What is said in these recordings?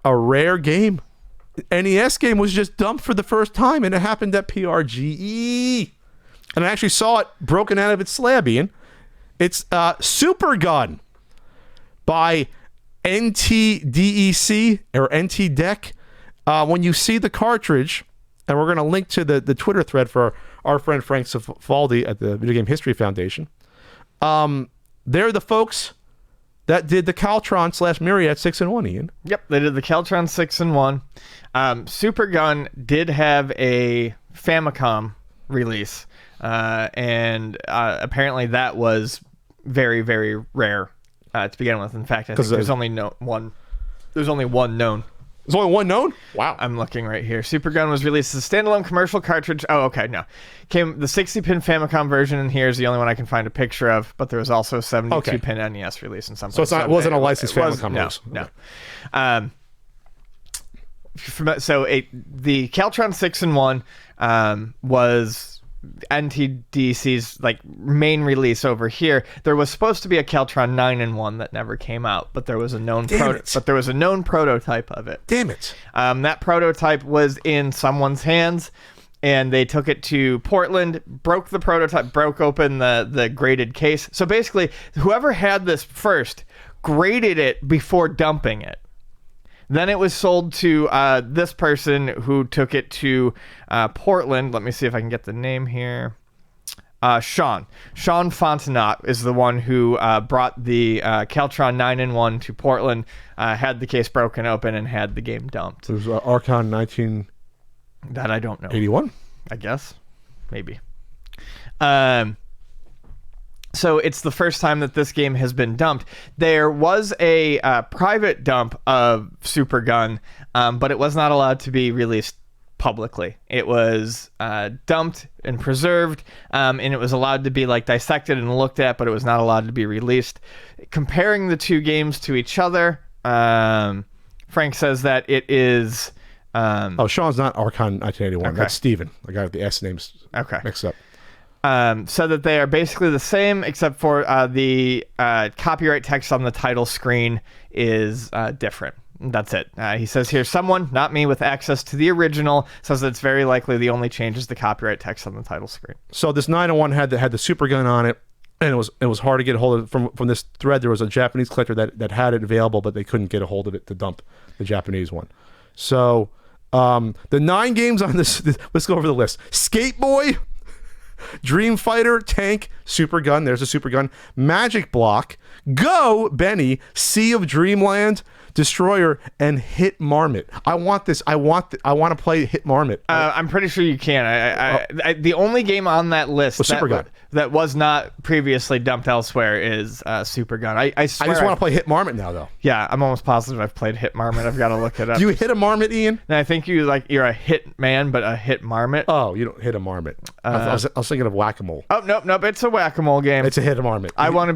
a rare game. NES game was just dumped for the first time, and it happened at PRGE. And I actually saw it broken out of its slab, Ian. It's Super Gun by NTDEC or NTDEC. When you see the cartridge, and we're going to link to the Twitter thread for our friend Frank Cifaldi at the Video Game History Foundation. They're the folks that did the Caltron / Myriad 6-in-1, Ian. Yep, they did the Caltron 6-in-1. Super Gun did have a Famicom release, and apparently that was very, very rare to begin with. In fact, I think there's only one known. There's only one known? Wow. I'm looking right here. Super Gun was released as a standalone commercial cartridge. Oh, okay, no. Came the 60-pin Famicom version, and here's the only one I can find a picture of, but there was also a 72-pin NES release in some place. So it wasn't a licensed Famicom release? No. The Caltron 6-in-1 was NTDC's main release over here. There was supposed to be a Caltron 9-in-1 that never came out, but there was a known prototype of it. Damn it. That prototype was in someone's hands, and they took it to Portland, broke the prototype, broke open the graded case. So basically, whoever had this first graded it before dumping it. Then it was sold to this person who took it to Portland. Let me see if I can get the name here. Sean Fontenot is the one who brought the Caltron 9-in-1 to Portland, had the case broken open, and had the game dumped. It was Archon 19... That I don't know. 81? I guess. Maybe. So it's the first time that this game has been dumped. There was a private dump of Super Gun, but it was not allowed to be released publicly. It was dumped and preserved, and it was allowed to be dissected and looked at, but it was not allowed to be released. Comparing the two games to each other, Frank says that it is... Sean's not Archon 1981. Okay. That's Steven. The guy with the S names mixed up. So that they are basically the same, except for the copyright text on the title screen is different. That's it. He says here, someone, not me, with access to the original, says that it's very likely the only change is the copyright text on the title screen. So this 9-in-1 had the Super Gun on it, and it was hard to get a hold of. From this thread, there was a Japanese collector that had it available, but they couldn't get a hold of it to dump the Japanese one. So the 9 games on this, let's go over the list. Skate Boy, Dream Fighter, Tank, Super Gun, there's a Super Gun, Magic Block, Go, Benny, Sea of Dreamland, Destroyer, and Hit Marmot. I want this. I want to play Hit Marmot. I'm pretty sure you can. I the only game on that list that was not previously dumped elsewhere is Super Gun. I just want to play Hit Marmot now, though. Yeah, I'm almost positive I've played Hit Marmot. I've got to look it up. Do you hit a marmot, Ian? And I think you're a hit man, but a hit marmot. Oh, you don't hit a marmot. I was thinking of whack-a-mole. Oh, nope. It's a whack-a-mole game. It's a hit a marmot. I want to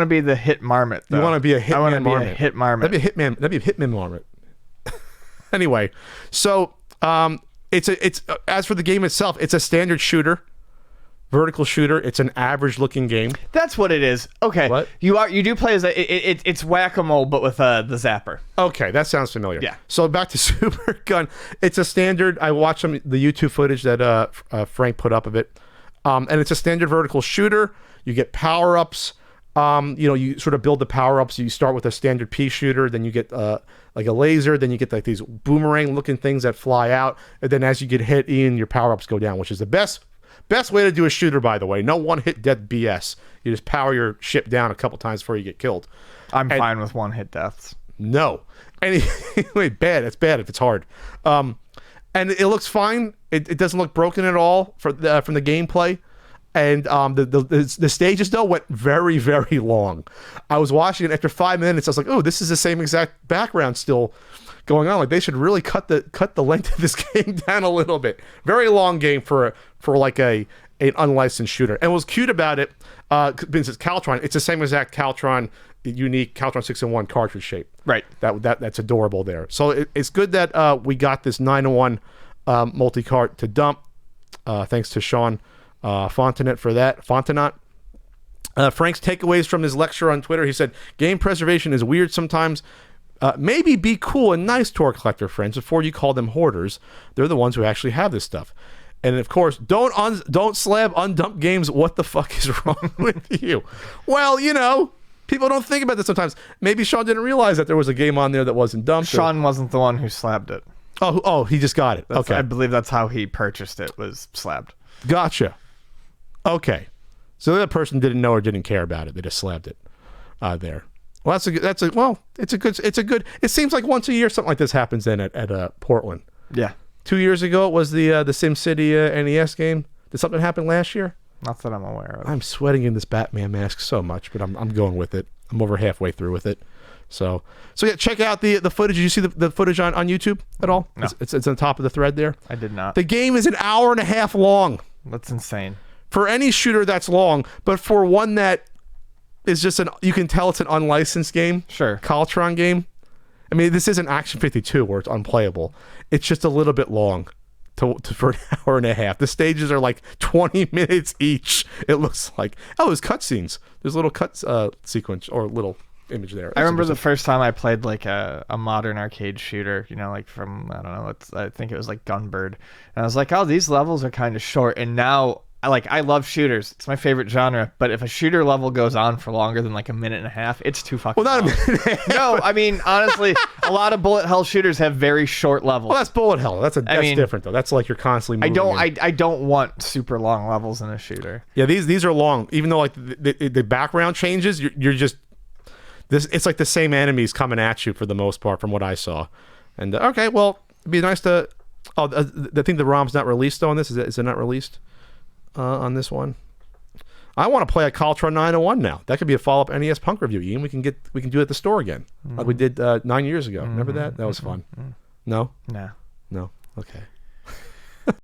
be the hit marmot, though. You want to be a hit marmot. A hit marmot. That'd be a hitman marmot. Anyway, so it's as for the game itself, it's a standard shooter, vertical shooter. It's an average looking game. That's what it is. Okay. What? You do play as it's whack-a-mole, but with the zapper. Okay, that sounds familiar. Yeah. So back to Super Gun. It's a standard. I watched the YouTube footage that Frank put up of it, and it's a standard vertical shooter. You get power-ups. You sort of build the power-ups. You start with a standard pea shooter, then you get like a laser, then you get these boomerang-looking things that fly out, and then as you get hit, Ian, your power-ups go down, which is the best way to do a shooter, by the way. No one-hit death BS. You just power your ship down a couple times before you get killed. I'm fine with one-hit deaths. No. Anyway, bad. It's bad if it's hard. And it looks fine. It doesn't look broken at all from the gameplay. And the stages, though, went very, very long. I was watching it after 5 minutes. I was like, oh, this is the same exact background still going on. Like, they should really cut the length of this game down a little bit. Very long game for like an unlicensed shooter. And what was cute about it, because it's Caltron, it's the same exact Caltron, unique Caltron 6-in-1 cartridge shape. Right. That's adorable there. So it's good that we got this 9-in-1 multi-cart to dump. Thanks to Sean Fontenot for that. Fontenot. Frank's takeaways from his lecture on Twitter. He said, game preservation is weird sometimes. Maybe be cool and nice to our collector friends before you call them hoarders. They're the ones who actually have this stuff. And of course, don't slab undump games. What the fuck is wrong with you? Well, you know, people don't think about this sometimes. Maybe Sean didn't realize that there was a game on there that wasn't dumped. Sean wasn't the one who slabbed it. Oh, he just got it. Okay. I believe that's how he purchased it, was slabbed. Gotcha. Okay. So that person didn't know or didn't care about it. They just slabbed it there. Well, it's a good. It seems like once a year something like this happens then at Portland. Yeah. 2 years ago it was the SimCity NES game. Did something happen last year? Not that I'm aware of. I'm sweating in this Batman mask so much, but I'm going with it. I'm over halfway through with it. So yeah, check out the footage. Did you see the footage on YouTube at all? No. It's on the top of the thread there. I did not. The game is an hour and a half long. That's insane. For any shooter, that's long, but for one that is just you can tell it's an unlicensed game. Sure. Caltron game. I mean, this isn't Action 52 where it's unplayable. It's just a little bit long for an hour and a half. The stages are like 20 minutes each. It looks like, there's cutscenes. There's a little sequence or little image there. I remember the first time I played like a modern arcade shooter, you know, like from, I don't know, I think it was like Gunbird. And I was like, oh, these levels are kind of short. And now, I love shooters. It's my favorite genre. But if a shooter level goes on for longer than like a minute and a half, it's too fucking long. Not a minute and a half. No, I mean, honestly, a lot of bullet hell shooters have very short levels. Well, that's bullet hell. That's different though. That's like you're constantly moving. I don't want super long levels in a shooter. Yeah, these are long. Even though like the background changes, you're just it's like the same enemies coming at you for the most part from what I saw. And okay, well, it'd be nice to. I think the ROM's not released though on this. Is it not released? On this one, I want to play a Caltron 901 now. That could be a follow-up NES Punk review, Ian. We can do it at the store again, like we did 9 years ago. Remember that? That was fun. No? Nah. No? Okay.